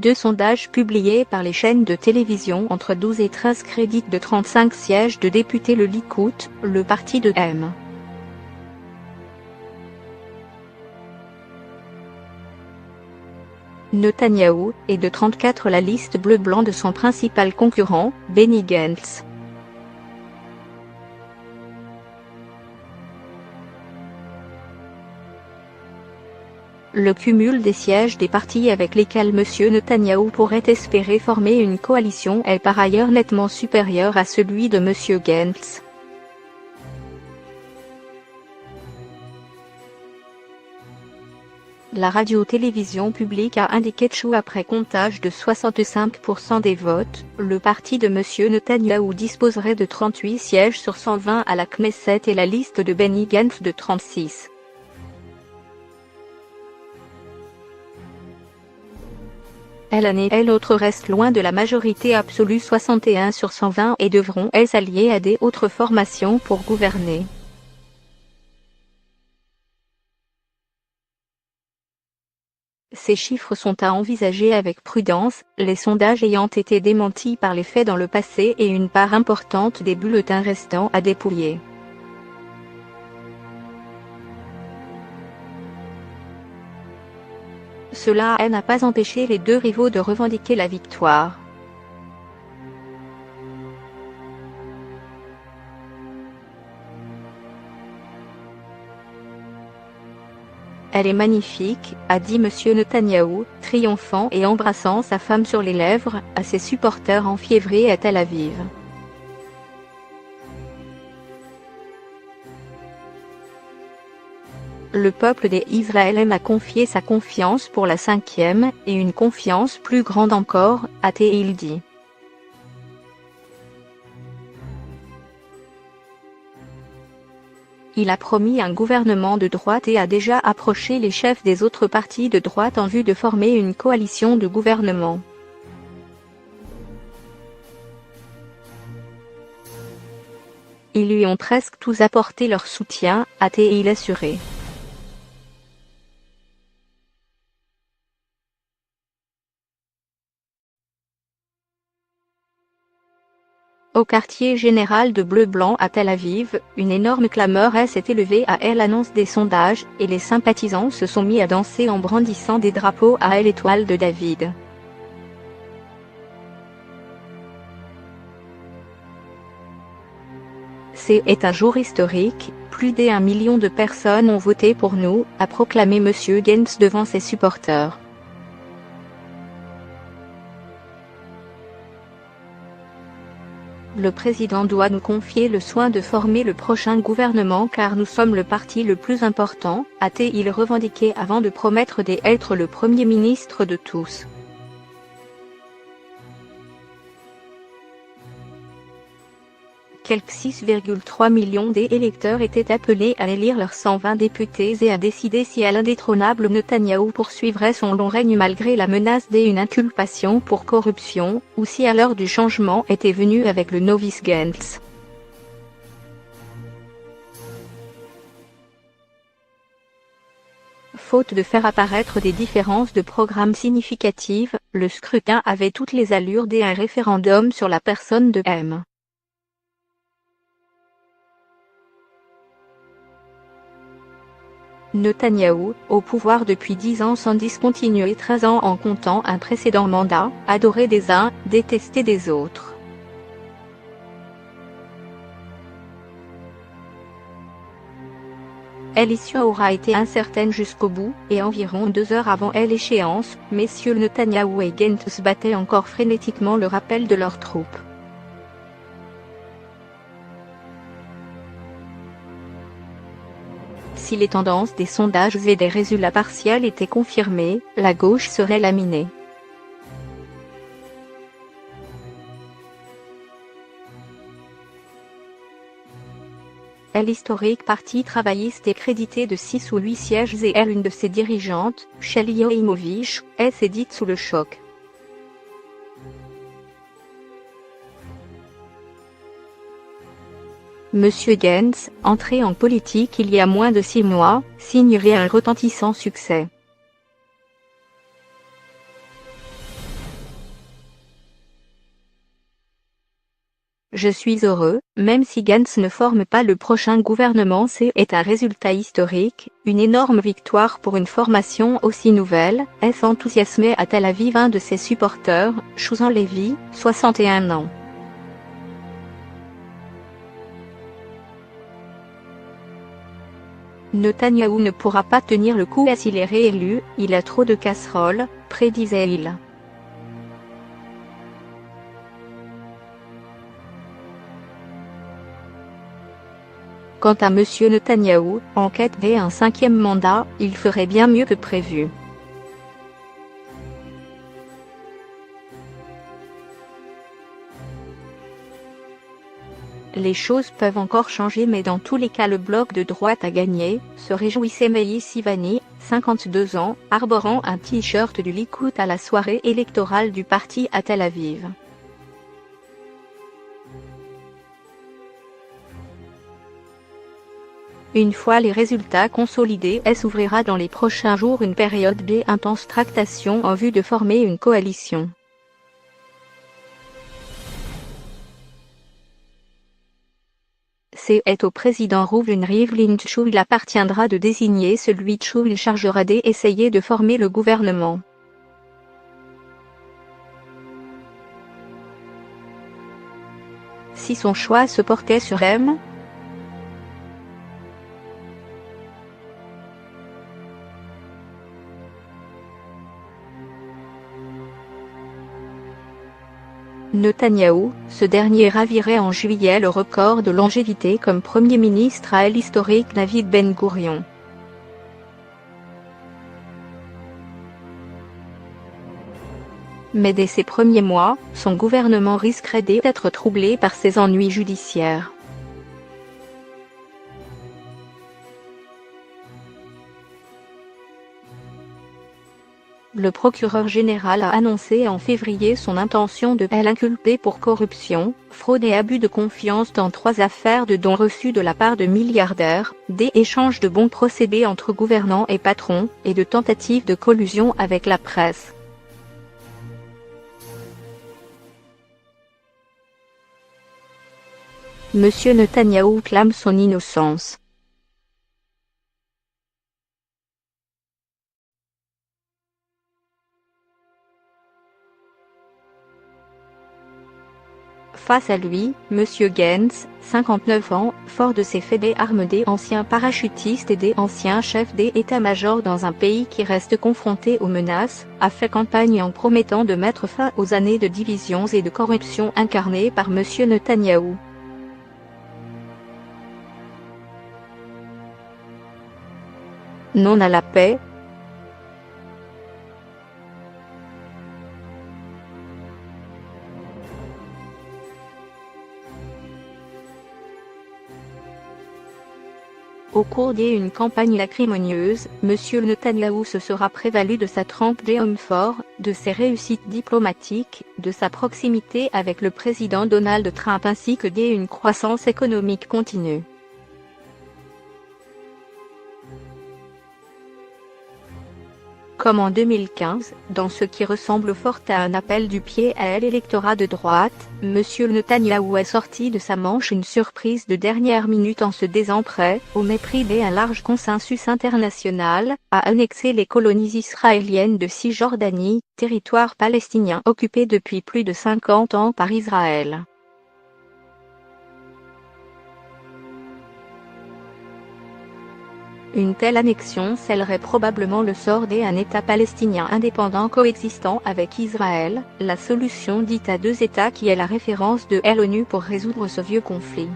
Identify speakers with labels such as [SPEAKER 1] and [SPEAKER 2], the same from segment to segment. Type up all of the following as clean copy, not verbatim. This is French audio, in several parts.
[SPEAKER 1] Deux sondages publiés par les chaînes de télévision entre 12 et 13 créditent de 35 sièges de députés le Likoud, le parti de M. Netanyahou, et de 34 la liste bleu-blanc de son principal concurrent, Benny Gantz. Le cumul des sièges des partis avec lesquels M. Netanyahou pourrait espérer former une coalition est par ailleurs nettement supérieur à celui de M. Gantz. La radio-télévision publique a indiqué après comptage de 65% des votes, le parti de M. Netanyahou disposerait de 38 sièges sur 120 à la Knesset et la liste de Benny Gantz de 36. L'un et l'autre restent loin de la majorité absolue 61 sur 120 et devront s'allier à des autres formations pour gouverner. Ces chiffres sont à envisager avec prudence, les sondages ayant été démentis par les faits dans le passé et une part importante des bulletins restant à dépouiller. Cela n'a pas empêché les deux rivaux de revendiquer la victoire. Elle est magnifique, a dit M. Netanyahou, triomphant et embrassant sa femme sur les lèvres, à ses supporters enfiévrés à Tel Aviv. Le peuple d'Israël a confié sa confiance pour la cinquième, et une confiance plus grande encore, a-t-il dit. Il a promis un gouvernement de droite et a déjà approché les chefs des autres partis de droite en vue de former une coalition de gouvernement. Ils lui ont presque tous apporté leur soutien, a-t-il assuré. Au quartier général de Bleu-Blanc à Tel Aviv, une énorme clameur s'est élevée à l'annonce des sondages, et les sympathisants se sont mis à danser en brandissant des drapeaux à l'étoile de David. C'est un jour historique, plus d'1 million de personnes ont voté pour nous, a proclamé M. Gantz devant ses supporters. Le président doit nous confier le soin de former le prochain gouvernement car nous sommes le parti le plus important, a-t-il revendiqué avant de promettre d'être le premier ministre de tous. Quelques 6,3 millions d'électeurs étaient appelés à élire leurs 120 députés et à décider si l'indétrônable Netanyahou poursuivrait son long règne malgré la menace d'une inculpation pour corruption, ou si à l'heure du changement était venu avec le novice Gantz. Faute de faire apparaître des différences de programme significatives, le scrutin avait toutes les allures d'un référendum sur la personne de M. Netanyahou, au pouvoir depuis 10 ans sans discontinuer 13 ans en comptant un précédent mandat, adoré des uns, détesté des autres. L'issue aura été incertaine jusqu'au bout, et environ 2 heures avant l'échéance, messieurs Netanyahou et Gantz battaient encore frénétiquement le rappel de leurs troupes. Si les tendances des sondages et des résultats partiels étaient confirmées, la gauche serait laminée. L'historique parti travailliste est crédité de 6 ou 8 sièges et l'une de ses dirigeantes, Sheli Yahimovich, s'est dite sous le choc. Monsieur Gantz, entré en politique il y a moins de 6 mois, signerait un retentissant succès. Je suis heureux, même si Gantz ne forme pas le prochain gouvernement. C'est un résultat historique, une énorme victoire pour une formation aussi nouvelle, est enthousiasmé à Tel Aviv un de ses supporters, Shuzan Levy, 61 ans. Netanyahou ne pourra pas tenir le coup s'il est réélu, il a trop de casseroles, prédisait-il. Quant à M. Netanyahou, en quête d'un 5e mandat, il ferait bien mieux que prévu. Les choses peuvent encore changer, mais dans tous les cas le bloc de droite a gagné, se réjouissait Meï Sivani, 52 ans, arborant un t-shirt du Likoud à la soirée électorale du parti à Tel Aviv. Une fois les résultats consolidés, s'ouvrira dans les prochains jours une période d'intense tractation en vue de former une coalition. C'est au président Reuven Rivlin il appartiendra de désigner celui il chargera d'essayer de former le gouvernement. Si son choix se portait sur M. Netanyahou, ce dernier ravirait en juillet le record de longévité comme Premier ministre à l'historique David Ben Gourion. Mais dès ses premiers mois, son gouvernement risquerait d'être troublé par ses ennuis judiciaires. Le procureur général a annoncé en février son intention de l'inculper pour corruption, fraude et abus de confiance dans 3 affaires de dons reçus de la part de milliardaires, des échanges de bons procédés entre gouvernants et patrons, et de tentatives de collusion avec la presse. Monsieur Netanyahou clame son innocence. Face à lui, M. Gantz, 59 ans, fort de ses faits d'armes, des anciens parachutistes et des anciens chefs d'état-major dans un pays qui reste confronté aux menaces, a fait campagne en promettant de mettre fin aux années de divisions et de corruption incarnées par M. Netanyahou. Non à la paix. Au cours d'une campagne lacrimonieuse, M. Netanyahou se sera prévalu de sa trempe d'homme fort, de ses réussites diplomatiques, de sa proximité avec le président Donald Trump ainsi que d'une croissance économique continue. Comme en 2015, dans ce qui ressemble fort à un appel du pied à l'électorat de droite, M. Netanyahou est sorti de sa manche une surprise de dernière minute en se disant prêt, au mépris d'un large consensus international, à annexer les colonies israéliennes de Cisjordanie, territoire palestinien occupé depuis plus de 50 ans par Israël. Une telle annexion scellerait probablement le sort d'un État palestinien indépendant coexistant avec Israël, la solution dite à 2 États qui est la référence de l'ONU pour résoudre ce vieux conflit.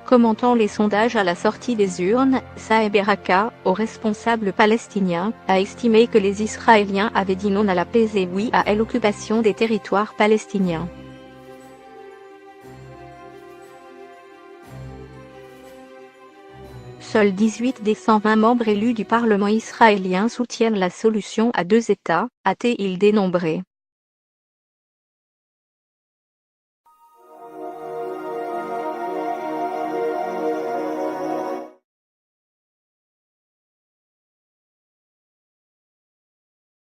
[SPEAKER 1] Commentant les sondages à la sortie des urnes, Saeb Erekat, au responsable palestinien, a estimé que les Israéliens avaient dit non à la paix et oui à l'occupation des territoires palestiniens. Seuls 18 des 120 membres élus du Parlement israélien soutiennent la solution à 2 États, a-t-il dénombré.